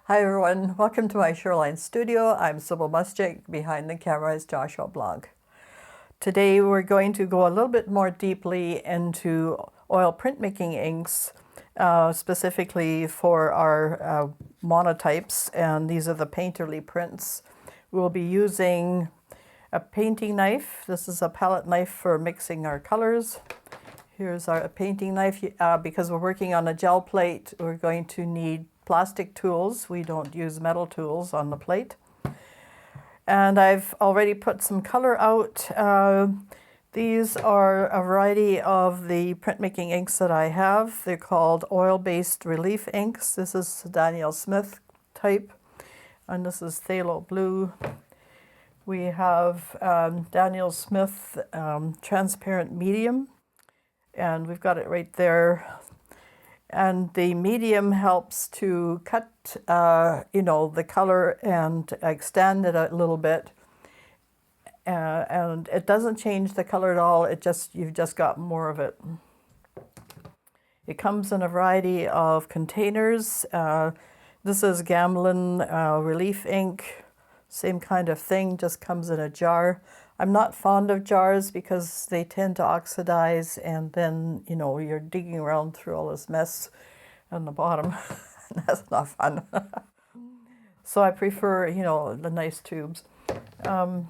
Hi everyone, welcome to my Shoreline Studio. I'm Sybille Muschik. Behind the camera is Joshua Blanc. Today we're going to go a little bit more deeply into oil printmaking inks, specifically for our monotypes, and these are the painterly prints. We'll be using a painting knife. This is a palette knife for mixing our colors. Here's our painting knife. Because we're working on a gel plate, we're going to need plastic tools. We don't use metal tools on the plate. And I've already put some color out. These are a variety of the printmaking inks that I have. They're called oil-based relief inks. This is Daniel Smith type, and this is phthalo blue. We have Daniel Smith transparent medium, and we've got it right there. And the medium helps to cut, the color and extend it a little bit. And it doesn't change the color at all. You've just got more of it. It comes in a variety of containers. This is Gamblin relief ink. Same kind of thing, just comes in a jar. I'm not fond of jars because they tend to oxidize, and then, you're digging around through all this mess on the bottom. That's not fun. So I prefer, the nice tubes. But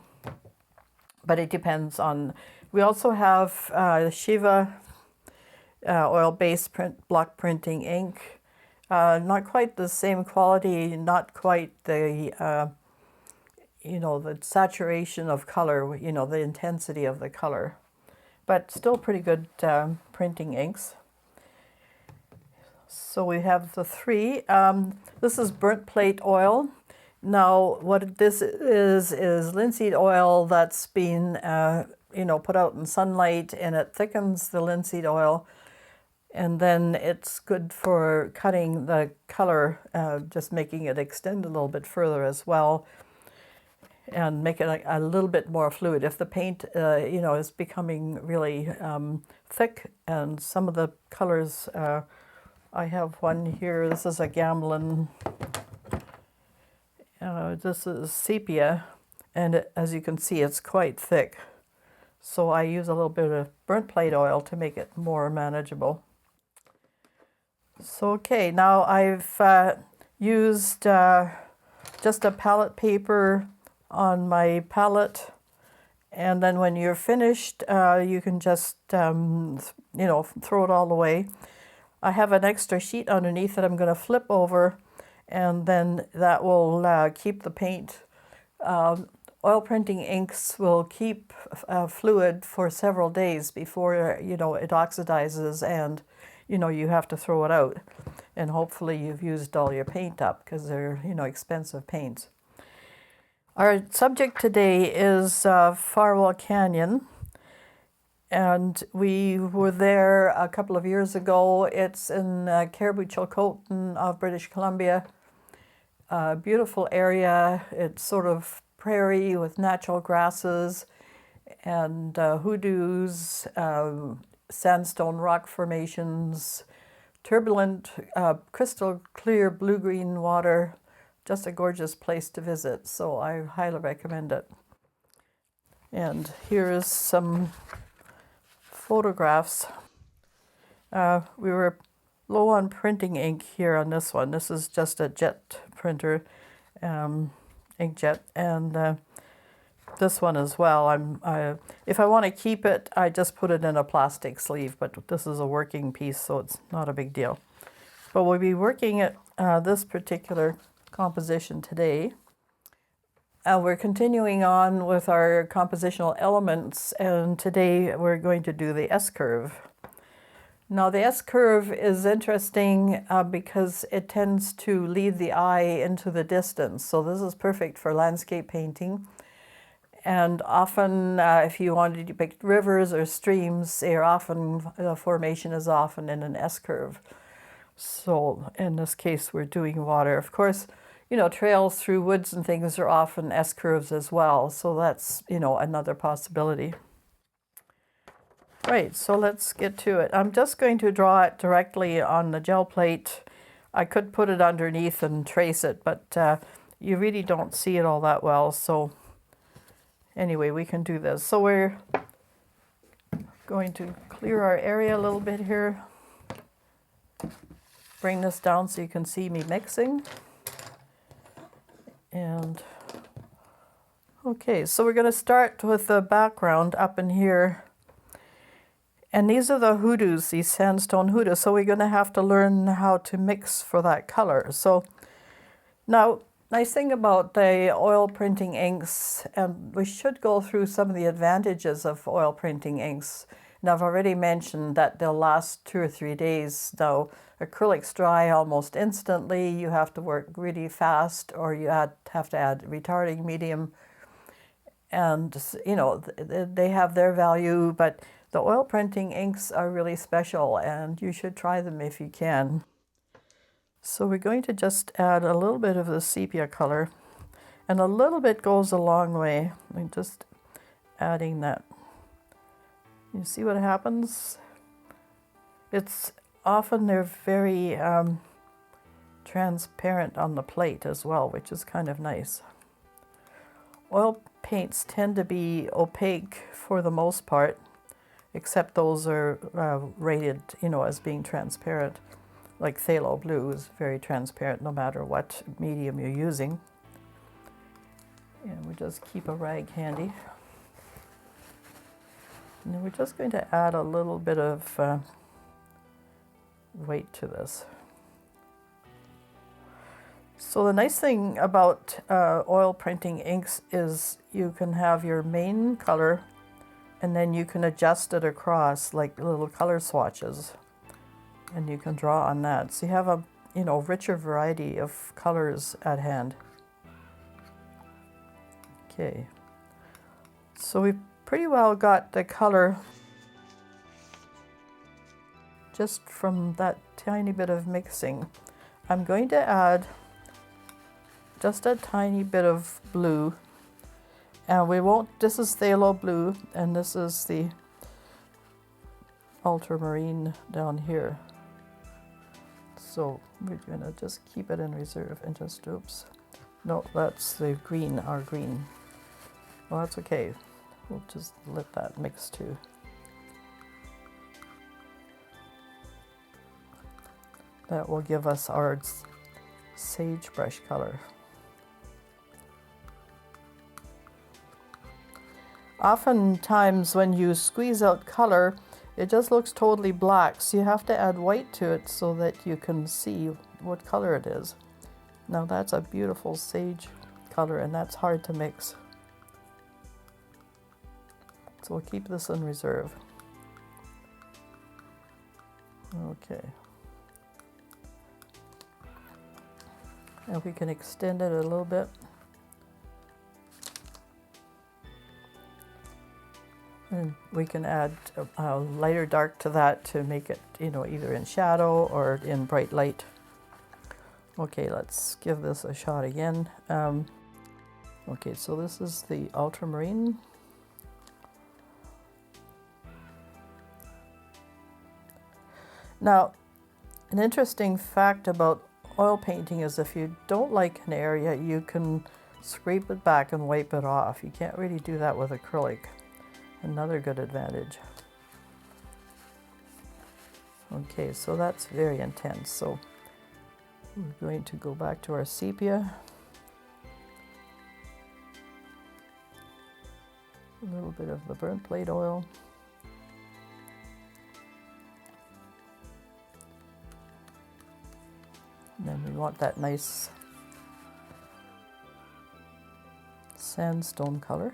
it depends on... We also have Shiva oil-based block printing ink. Not quite the same quality, not quite the... the saturation of color, the intensity of the color, but still pretty good printing inks. So we have the three. This is burnt plate oil. Now, what this is linseed oil that's been, put out in sunlight, and it thickens the linseed oil, and then it's good for cutting the color, just making it extend a little bit further as well, and make it a little bit more fluid. If the paint, is becoming really thick, and some of the colors, I have one here. This is a Gamblin. This is sepia, and as you can see, it's quite thick. So I use a little bit of burnt plate oil to make it more manageable. So, okay, now I've used just a palette paper on my palette, and then when you're finished, you can just throw it all away. I have an extra sheet underneath that I'm going to flip over, and then that will keep the paint. Oil printing inks will keep fluid for several days before it oxidizes, and you have to throw it out, and hopefully you've used all your paint up, because they're expensive paints. Our subject today is Farwell Canyon, and we were there a couple of years ago. It's in Cariboo Chilcotin of British Columbia. Beautiful area. It's sort of prairie with natural grasses and hoodoos, sandstone rock formations, turbulent, crystal clear blue-green water. Just a gorgeous place to visit, so I highly recommend it. And here's some photographs. We were low on printing ink here on this one. This is just a jet printer, inkjet, and this one as well. If I want to keep it, I just put it in a plastic sleeve, but this is a working piece, so it's not a big deal. But we'll be working at this particular composition today. We're continuing on with our compositional elements, and today we're going to do the S-curve. Now the S-curve is interesting because it tends to lead the eye into the distance, so this is perfect for landscape painting. And often if you want to depict rivers or streams, the formation is often in an S-curve. So in this case we're doing water. Of course, trails through woods and things are often S-curves as well. So that's, another possibility. Right, so let's get to it. I'm just going to draw it directly on the gel plate. I could put it underneath and trace it, but you really don't see it all that well. So anyway, we can do this. So we're going to clear our area a little bit here. Bring this down so you can see me mixing. And okay, so we're going to start with the background up in here. And these are the hoodoos, these sandstone hoodoos. So we're going to have to learn how to mix for that color. So now, nice thing about the oil printing inks, and we should go through some of the advantages of oil printing inks. And I've already mentioned that they'll last 2 or 3 days. Now, acrylics dry almost instantly. You have to work really fast, or you have to add retarding medium. And, you know, they have their value, but the oil printing inks are really special, and you should try them if you can. So we're going to just add a little bit of the sepia color, and a little bit goes a long way. I'm just adding that. You see what happens? It's often they're very transparent on the plate as well, which is kind of nice. Oil paints tend to be opaque for the most part, except those are rated, you know, as being transparent. Like phthalo blue is very transparent no matter what medium you're using. And we just keep a rag handy. And then we're just going to add a little bit of weight to this. So the nice thing about oil printing inks is you can have your main color, and then you can adjust it across like little color swatches, and you can draw on that. So you have a, you know, richer variety of colors at hand. Okay, so we've pretty well got the color just from that tiny bit of mixing. I'm going to add just a tiny bit of blue, and we won't, this is phthalo blue, and this is the ultramarine down here. So we're gonna just keep it in reserve and just, oops. No, that's the green, our green. Well, that's okay. We'll just let that mix too. That will give us our sagebrush color. Oftentimes when you squeeze out color, it just looks totally black, so you have to add white to it so that you can see what color it is. Now that's a beautiful sage color, and that's hard to mix. So we'll keep this in reserve. Okay. And we can extend it a little bit. And we can add a lighter dark to that to make it, you know, either in shadow or in bright light. Okay, let's give this a shot again. Okay, so this is the ultramarine. Now, an interesting fact about oil painting is if you don't like an area, you can scrape it back and wipe it off. You can't really do that with acrylic. Another good advantage. Okay, so that's very intense. So we're going to go back to our sepia. A little bit of the burnt plate oil. And then we want that nice sandstone color.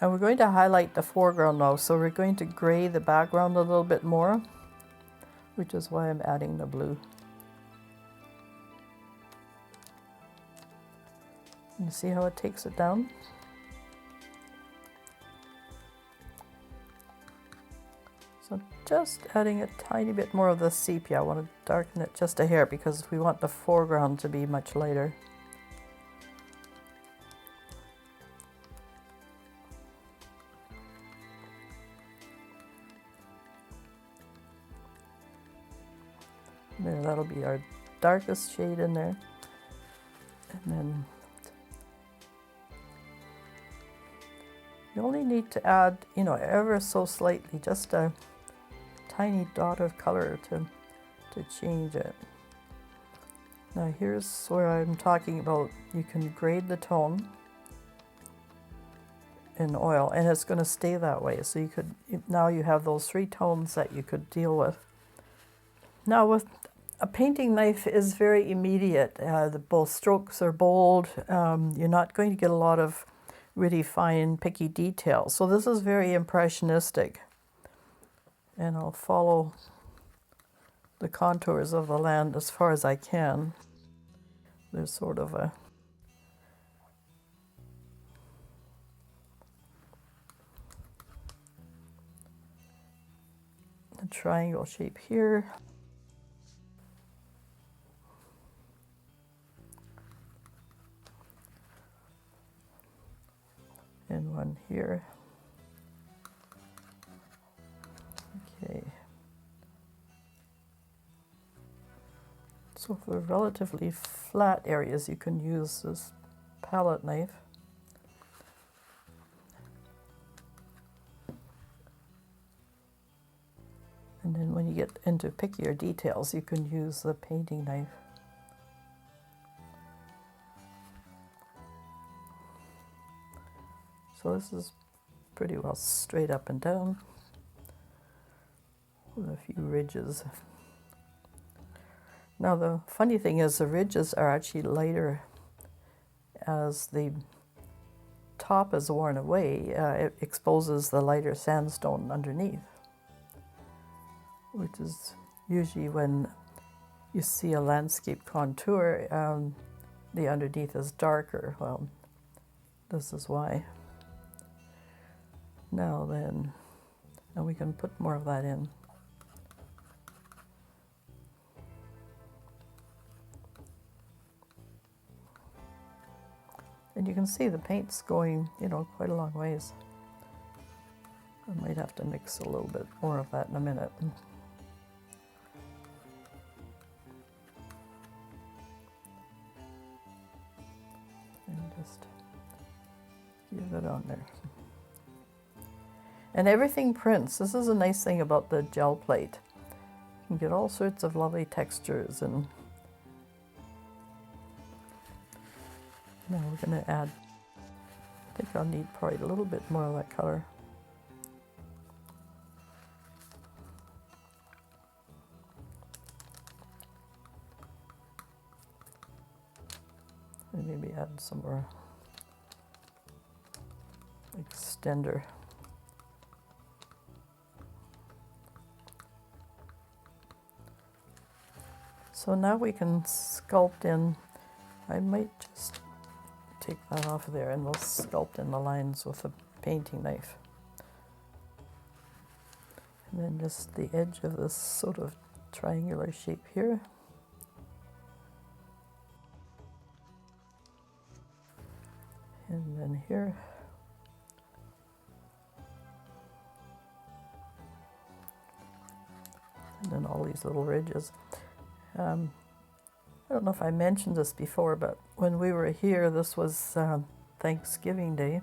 And we're going to highlight the foreground now, so we're going to gray the background a little bit more, which is why I'm adding the blue. You see how it takes it down? So just adding a tiny bit more of the sepia. I want to darken it just a hair because we want the foreground to be much lighter. There, that'll be our darkest shade in there. And then you only need to add, you know, ever so slightly, just a tiny dot of color to change it. Now here's where I'm talking about, you can grade the tone in oil and it's going to stay that way. So you could, now you have those 3 tones that you could deal with. Now with a painting knife is very immediate. Both strokes are bold. You're not going to get a lot of really fine, picky details. So this is very impressionistic. And I'll follow the contours of the land as far as I can. There's sort of a triangle shape here. And one here. Okay. So for relatively flat areas, you can use this palette knife. And then when you get into pickier details, you can use the painting knife. So this is pretty well straight up and down with a few ridges. Now the funny thing is the ridges are actually lighter as the top is worn away. It exposes the lighter sandstone underneath, which is usually when you see a landscape contour, the underneath is darker. Well, this is why. Now then, and we can put more of that in. And you can see the paint's going, you know, quite a long ways. I might have to mix a little bit more of that in a minute. And just give it on there. And everything prints. This is a nice thing about the gel plate. You can get all sorts of lovely textures. And now we're going to add, I think I'll need probably a little bit more of that color. And maybe add some more extender. So now we can sculpt in. I might just take that off of there and we'll sculpt in the lines with a painting knife. And then just the edge of this sort of triangular shape here. And then here. And then all these little ridges. I don't know if I mentioned this before, but when we were here, this was Thanksgiving Day.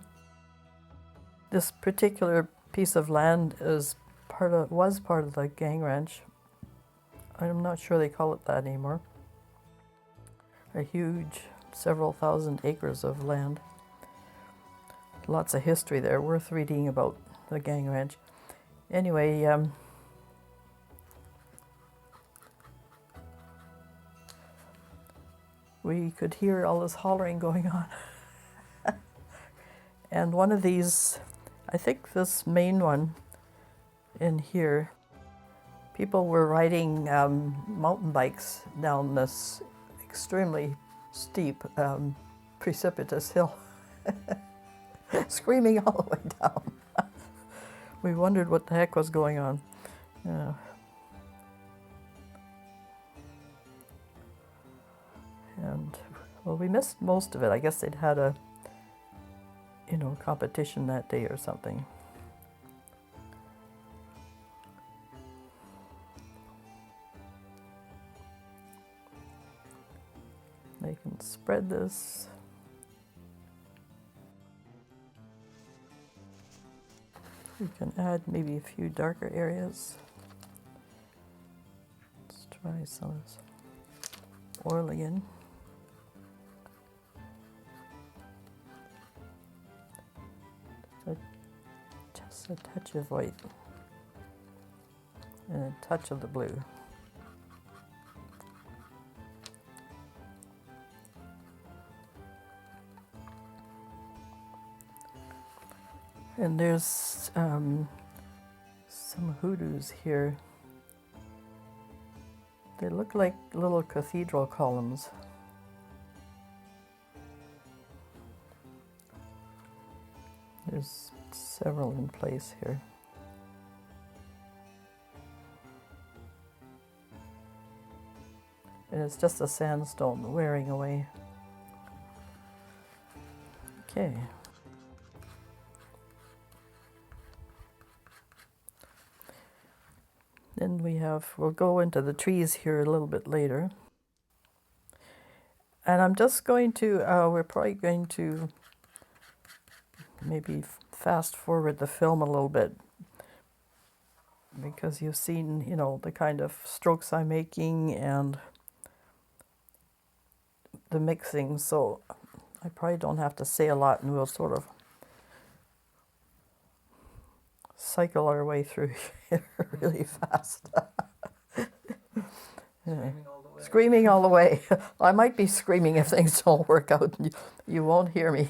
This particular piece of land was part of the gang ranch. I'm not sure they call it that anymore. A huge, several thousand acres of land. Lots of history there, worth reading about the gang ranch. Anyway, we could hear all this hollering going on. And one of these, I think this main one in here, people were riding mountain bikes down this extremely steep, precipitous hill, screaming all the way down. We wondered what the heck was going on. And well, we missed most of it. I guess they'd had a, you know, competition that day or something. I can spread this. You can add maybe a few darker areas. Let's try some of this oil again. Just a touch of white and a touch of the blue. And there's some hoodoos here. They look like little cathedral columns. There's several in place here. And it's just a sandstone wearing away. Okay. Then we'll go into the trees here a little bit later. And I'm just going to, we're probably going to maybe fast forward the film a little bit, because you've seen, you know, the kind of strokes I'm making and the mixing, so I probably don't have to say a lot, and we'll sort of cycle our way through here really fast. Screaming all the way. Screaming all the way. I might be screaming if things don't work out. You won't hear me.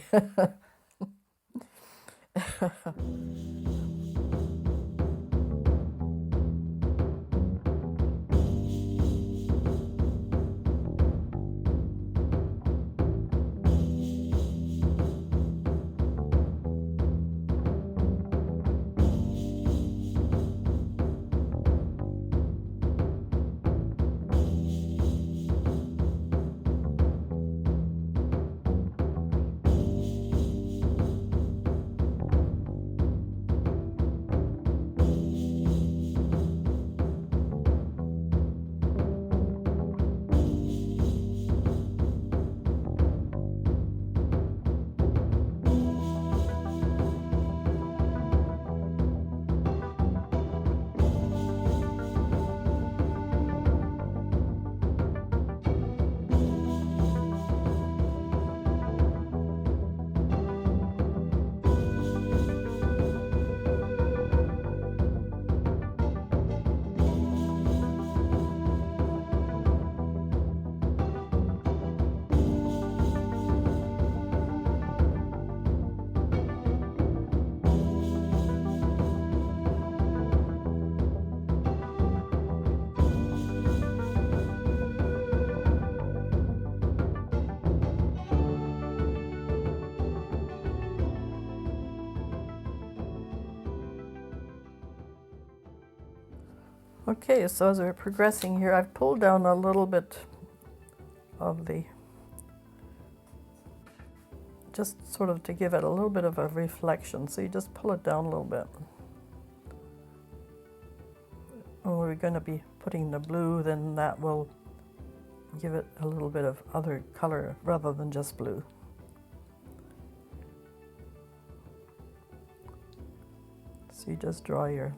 Okay, so as we're progressing here, I've pulled down a little bit of the, just sort of to give it a little bit of a reflection. So you just pull it down a little bit. When we're going to be putting the blue, then that will give it a little bit of other color rather than just blue. So you just draw your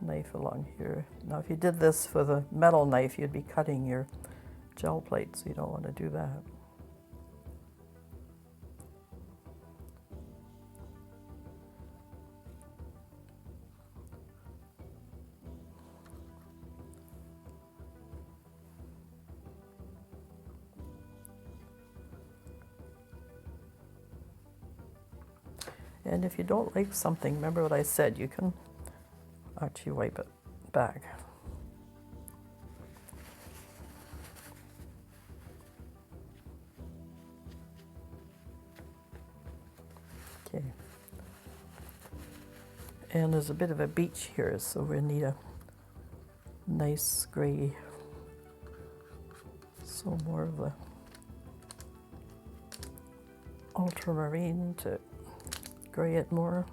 knife along here. Now if you did this with a metal knife, you'd be cutting your gel plate, so you don't want to do that. And if you don't like something, remember what I said, you can actually wipe it back. Okay. And there's a bit of a beach here, so we need a nice gray, so more of the ultramarine to gray it more.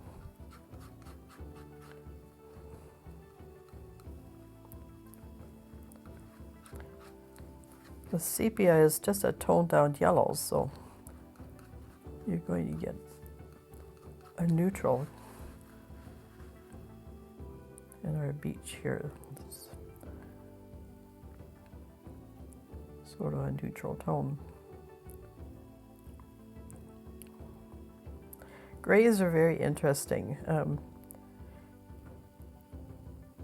The sepia is just a toned down yellow, so you're going to get a neutral in our beach here. It's sort of a neutral tone. Grays are very interesting.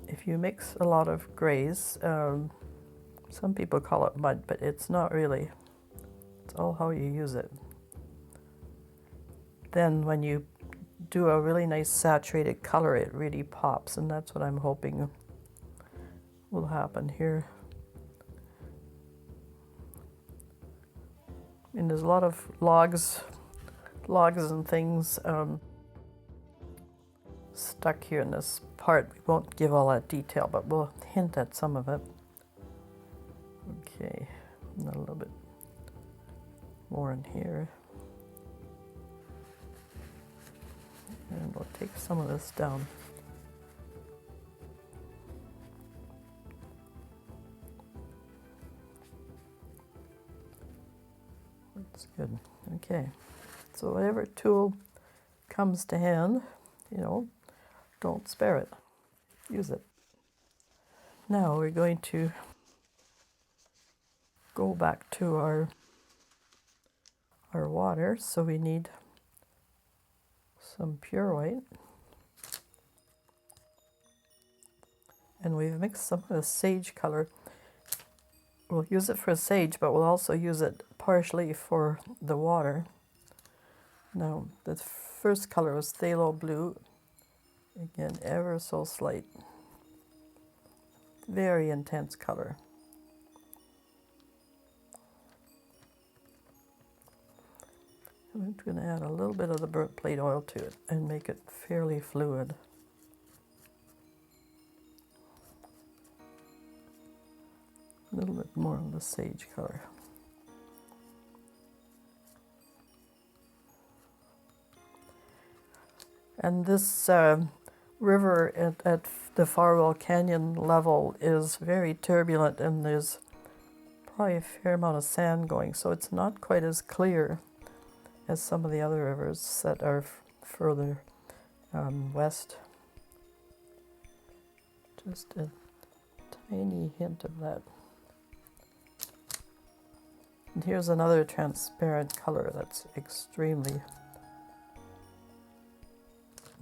If you mix a lot of grays, some people call it mud, but it's not really. It's all how you use it. Then when you do a really nice saturated color, it really pops, and that's what I'm hoping will happen here. And there's a lot of logs and things stuck here in this part. We won't give all that detail, but we'll hint at some of it. Okay, and a little bit more in here. And we'll take some of this down. That's good. Okay, so whatever tool comes to hand, you know, don't spare it. Use it. Now we're going to go back to our water, so we need some pure white. And we've mixed some of the sage color. We'll use it for sage, but we'll also use it partially for the water. Now, the first color was phthalo blue. Again, ever so slight. Very intense color. I'm going to add a little bit of the burnt plate oil to it and make it fairly fluid. A little bit more of the sage color. And this river at the Farwell Canyon level is very turbulent, and there's probably a fair amount of sand going, so it's not quite as clear as some of the other rivers that are further west. Just a tiny hint of that. And here's another transparent color that's extremely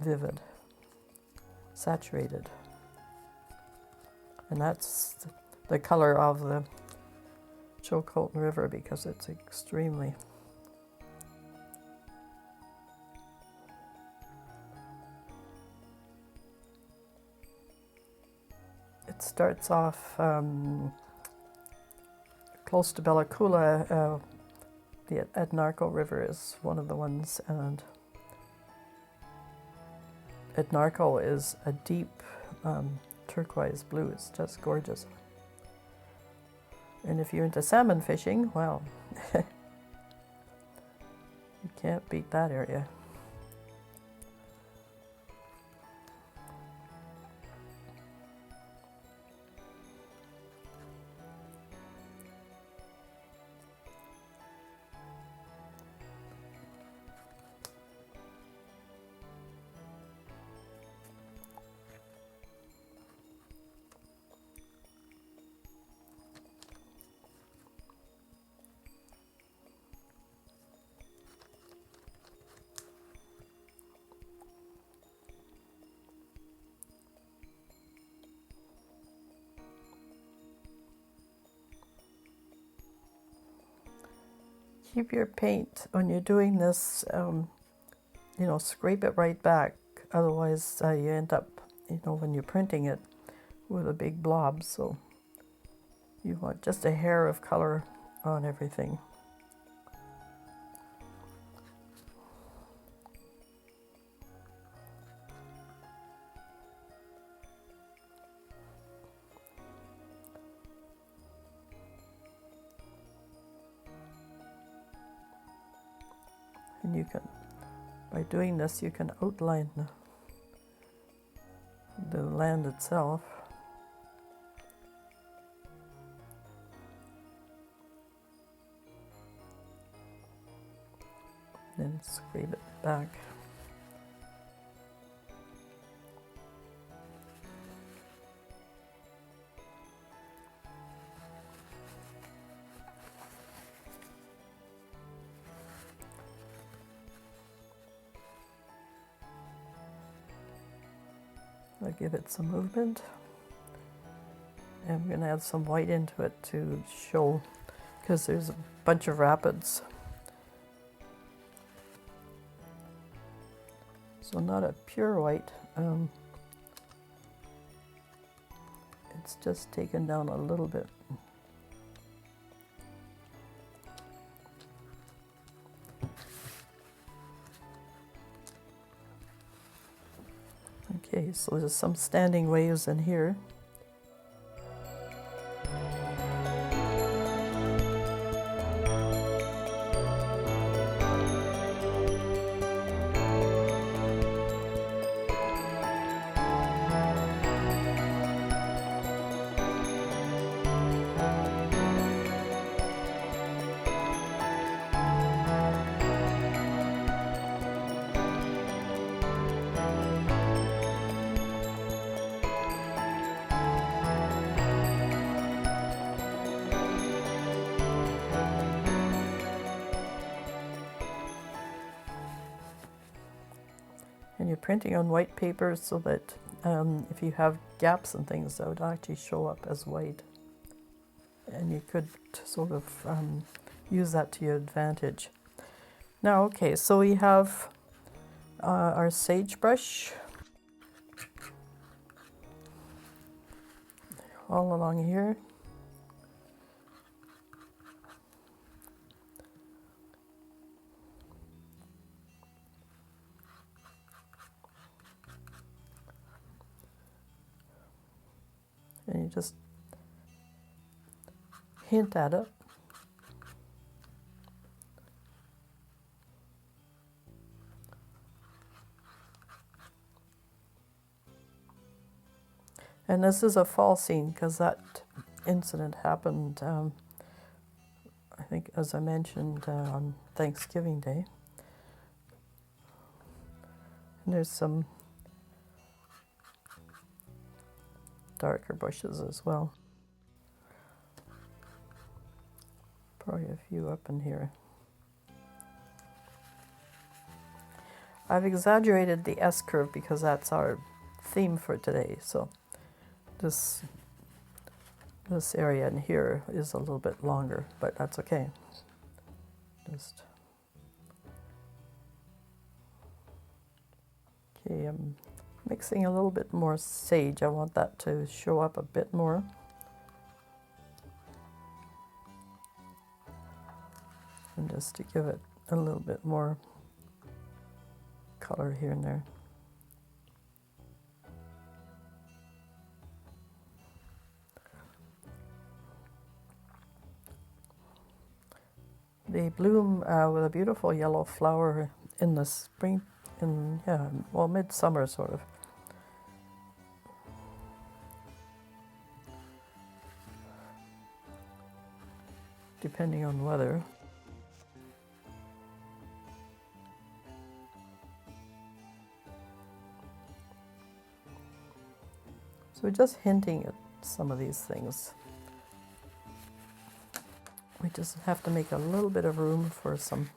vivid, saturated. And that's the color of the Chilcotin River, because it's extremely it starts off close to Bella Coola. The Etnarco River is one of the ones, and Etnarco is a deep turquoise blue. It's just gorgeous. And if you're into salmon fishing, well, you can't beat that area. Keep your paint, when you're doing this, you know, scrape it right back. Otherwise, you end up, you know, when you're printing it, with a big blob. So you want just a hair of color on everything. And you can, by doing this, you can outline the land itself. Scrape it back. I'll give it some movement. And I'm going to add some white into it to show, because there's a bunch of rapids. So not a pure white, it's just taken down a little bit. Okay, so there's some standing waves in here. And you're printing on white paper so that if you have gaps and things, that would actually show up as white. And you could sort of use that to your advantage. Now, okay, so we have our sagebrush all along here. And you just hint at it. And this is a fall scene because that incident happened, I think, as I mentioned, on Thanksgiving Day. And there's some darker bushes as well. Probably a few up in here. I've exaggerated the S curve because that's our theme for today. So this area in here is a little bit longer, but that's okay. Just okay. I'm mixing a little bit more sage. I want that to show up a bit more. And just to give it a little bit more color here and there. They bloom with a beautiful yellow flower in the spring, well, midsummer sort of. Depending on weather. So we're just hinting at some of these things. We just have to make a little bit of room for some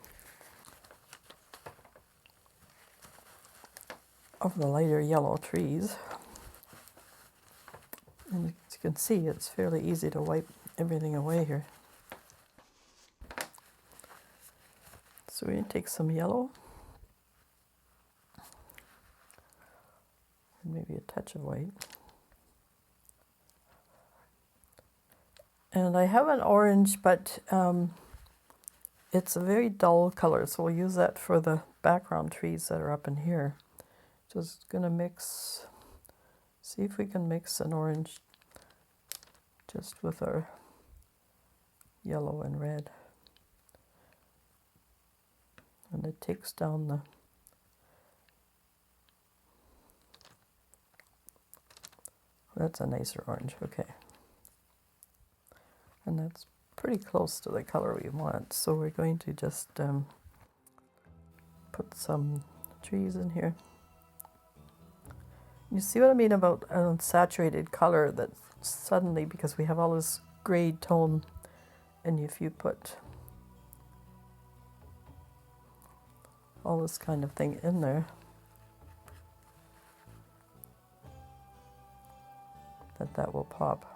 of the lighter yellow trees. And as you can see, it's fairly easy to wipe everything away here. So we're going to take some yellow. And maybe a touch of white. And I have an orange, but it's a very dull color, so we'll use that for the background trees that are up in here. Just gonna mix, see if we can mix an orange just with our yellow and red. And it takes down the that's a nicer orange, okay. And that's pretty close to the color we want, so we're going to just put some trees in here. You see what I mean about saturated color, that suddenly, because we have all this gray tone, and if you put all this kind of thing in there, that will pop.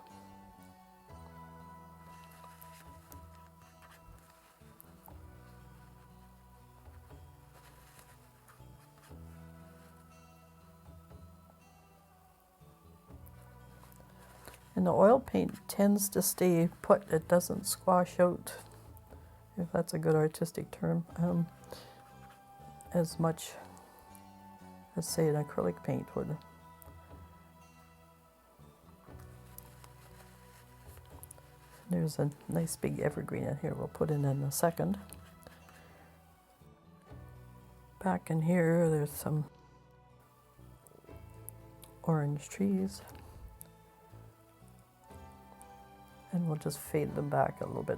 And the oil paint tends to stay put. It doesn't squash out, if that's a good artistic term, as much as, say, an acrylic paint would. There's a nice big evergreen in here we'll put in a second. Back in here, there's some orange trees. And we'll just fade them back a little bit.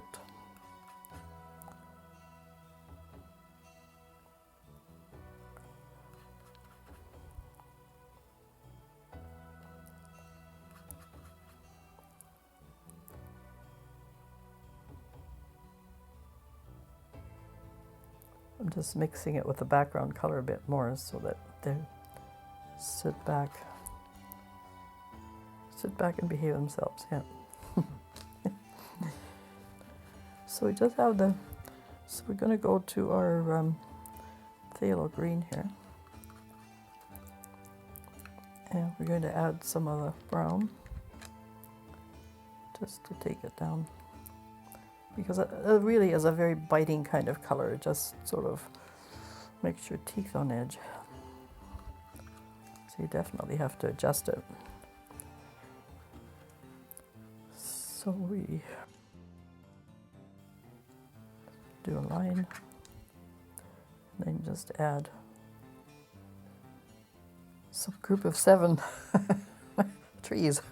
I'm just mixing it with the background color a bit more so that they sit back and behave themselves. Yeah. So we just have so we're going to go to our phthalo green here. And we're going to add some of the brown, just to take it down. Because it really is a very biting kind of color. It just sort of makes your teeth on edge. So you definitely have to adjust it. So we do a line, and then just add some group of 7 trees.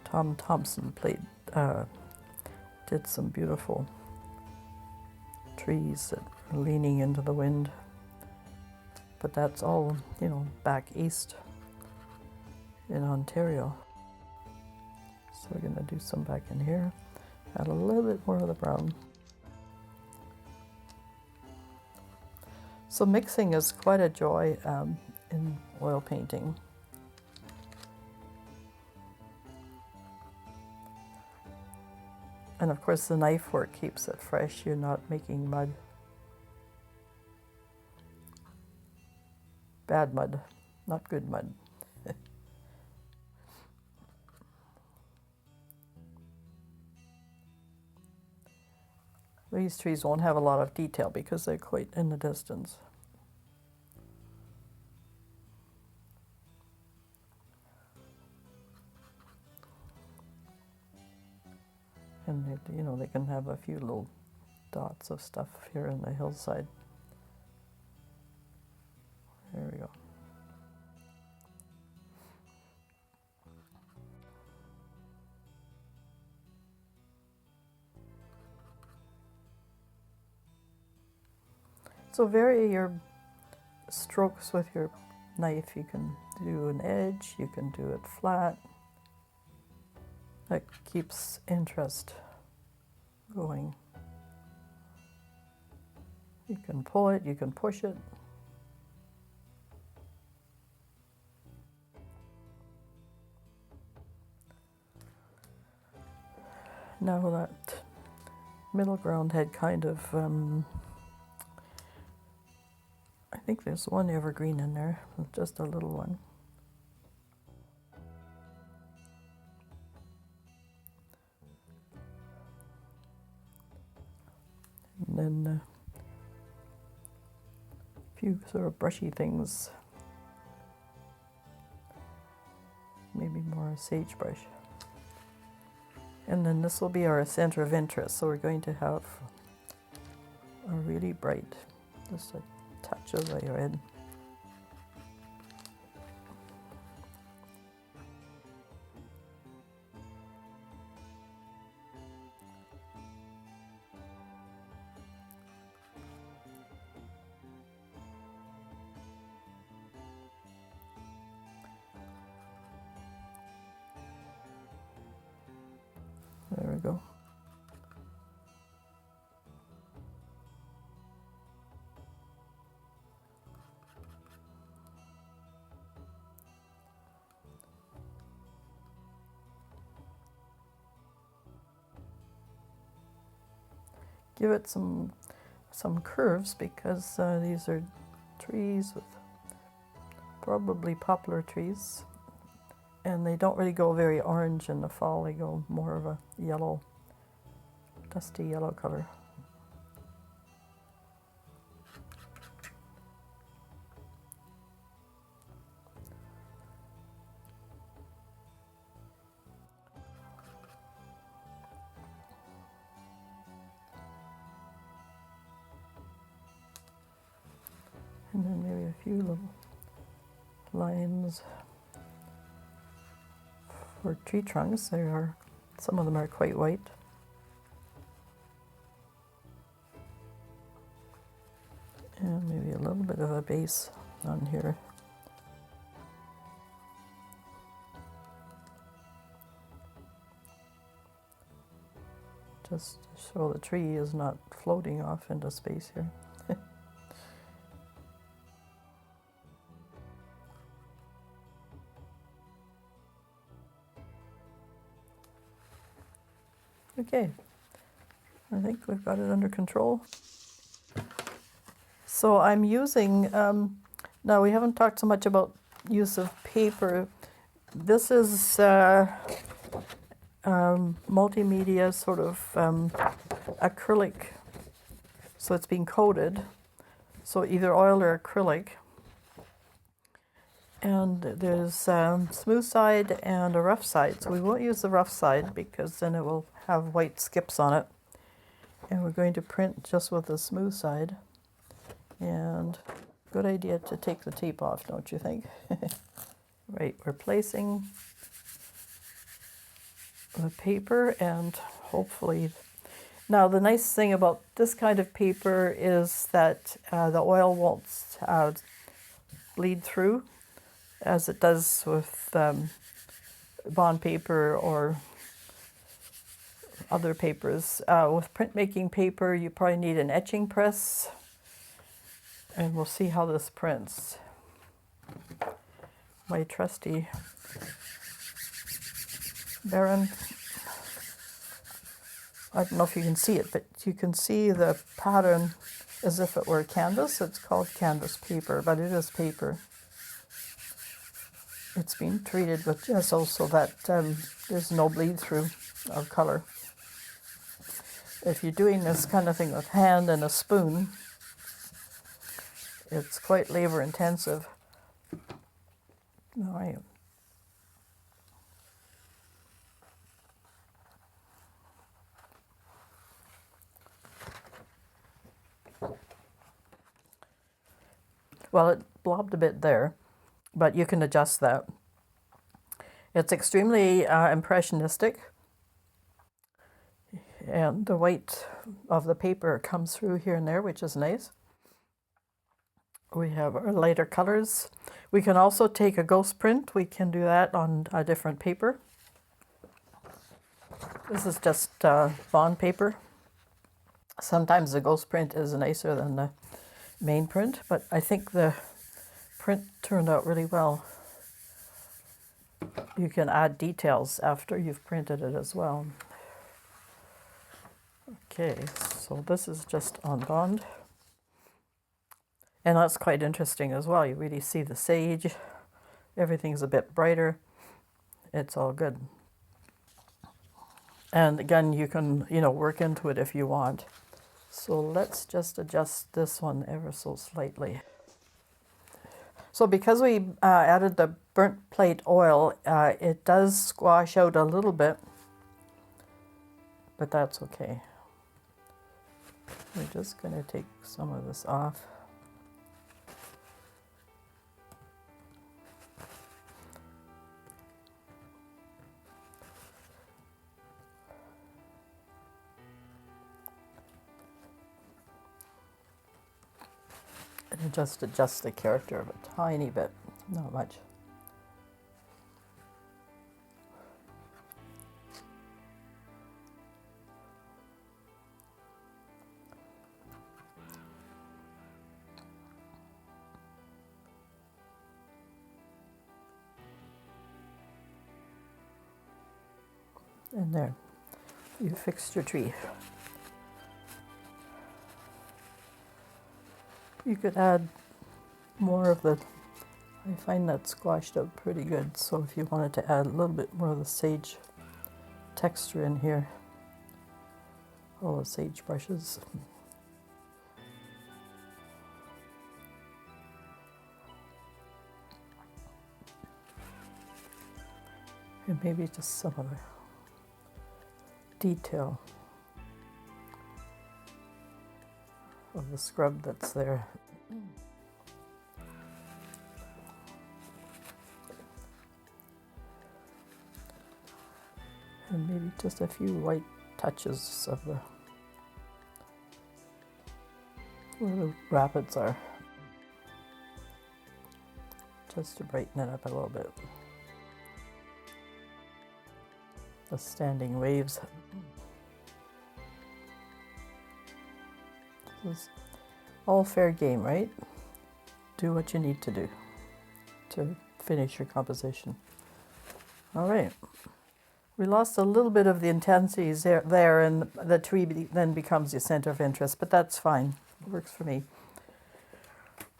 Tom Thompson did some beautiful trees that are leaning into the wind, but that's all, you know, back east in Ontario. So we're going to do some back in here, add a little bit more of the brown. So mixing is quite a joy in oil painting. And of course the knife work keeps it fresh. You're not making mud. Bad mud, not good mud. These trees won't have a lot of detail because they're quite in the distance. And they, you know, they can have a few little dots of stuff here in the hillside. There we go. So vary your strokes with your knife. You can do an edge, you can do it flat. That keeps interest going. You can pull it, you can push it. Now that middle ground had kind of, I think there's one evergreen in there, just a little one. And then a few sort of brushy things, maybe more sagebrush. And then this will be our center of interest, so we're going to have a really bright, just a touch of the red. go. Give it some curves because these are trees with probably poplar trees, and they don't really go very orange in the fall. They go more of a yellow, dusty yellow color. And then maybe a few little lines for tree trunks. Some of them are quite white. And maybe a little bit of a base on here. Just to show the tree is not floating off into space here. Okay, I think we've got it under control. So I'm using, now we haven't talked so much about use of paper. This is multimedia sort of acrylic, so it's being coated, so either oil or acrylic. And there's smooth side and a rough side. So we won't use the rough side because then it will have white skips on it. And we're going to print just with the smooth side. And good idea to take the tape off, don't you think? Right, we're placing the paper and hopefully... Now the nice thing about this kind of paper is that the oil won't bleed through, as it does with bond paper or other papers. With printmaking paper, you probably need an etching press, and we'll see how this prints. My trusty Baron. I don't know if you can see it, but you can see the pattern as if it were canvas. It's called canvas paper, but it is paper. It's been treated with gesso so that there's no bleed through of color. If you're doing this kind of thing with hand and a spoon, it's quite labor intensive. All right. Well, it blobbed a bit there, but you can adjust that. It's extremely impressionistic, and the white of the paper comes through here and there, which is nice. We have our lighter colors. We can also take a ghost print. We can do that on a different paper. This is just bond paper. Sometimes the ghost print is nicer than the main print, but I think the print turned out really well. You can add details after you've printed it as well. Okay, so this is just on bond. And that's quite interesting as well. You really see the sage. Everything's a bit brighter. It's all good. And again, you can, work into it if you want. So let's just adjust this one ever so slightly. So because we added the burnt plate oil, it does squash out a little bit, but that's okay. We're just going to take some of this off. And just adjust the character of a tiny bit, not much. And there, you fixed your tree. You could add more of the, I find that squashed out pretty good, so if you wanted to add a little bit more of the sage texture in here, all the sage brushes. And maybe just some of the detail of the scrub that's there. And maybe just a few white touches of the where the rapids are, just to brighten it up a little bit. The standing waves. This is all fair game, right? Do what you need to do to finish your composition. All right. We lost a little bit of the intensities there, and the tree then becomes the center of interest, but that's fine. It works for me.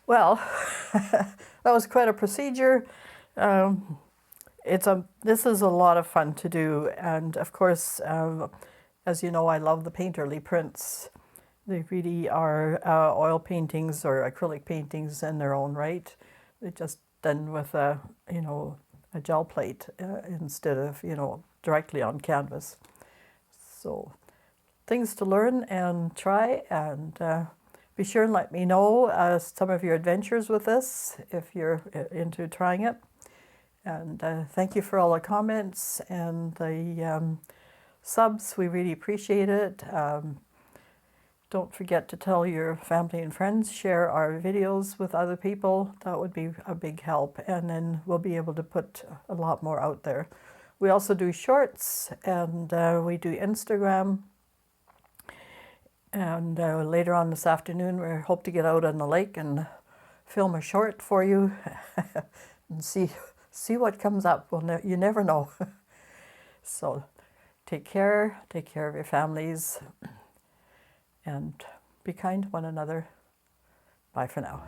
Well, that was quite a procedure. This is a lot of fun to do, and of course, as you know, I love the painterly prints. They really are oil paintings or acrylic paintings in their own right. They're just done with a gel plate instead of directly on canvas. So things to learn and try, and be sure and let me know some of your adventures with this if you're into trying it. And thank you for all the comments and the subs. We really appreciate it. Don't forget to tell your family and friends, share our videos with other people. That would be a big help, and then we'll be able to put a lot more out there. We also do shorts, and we do Instagram. And later on this afternoon, we hope to get out on the lake and film a short for you and see what comes up. Well, you never know. So take care of your families, and be kind to one another. Bye for now.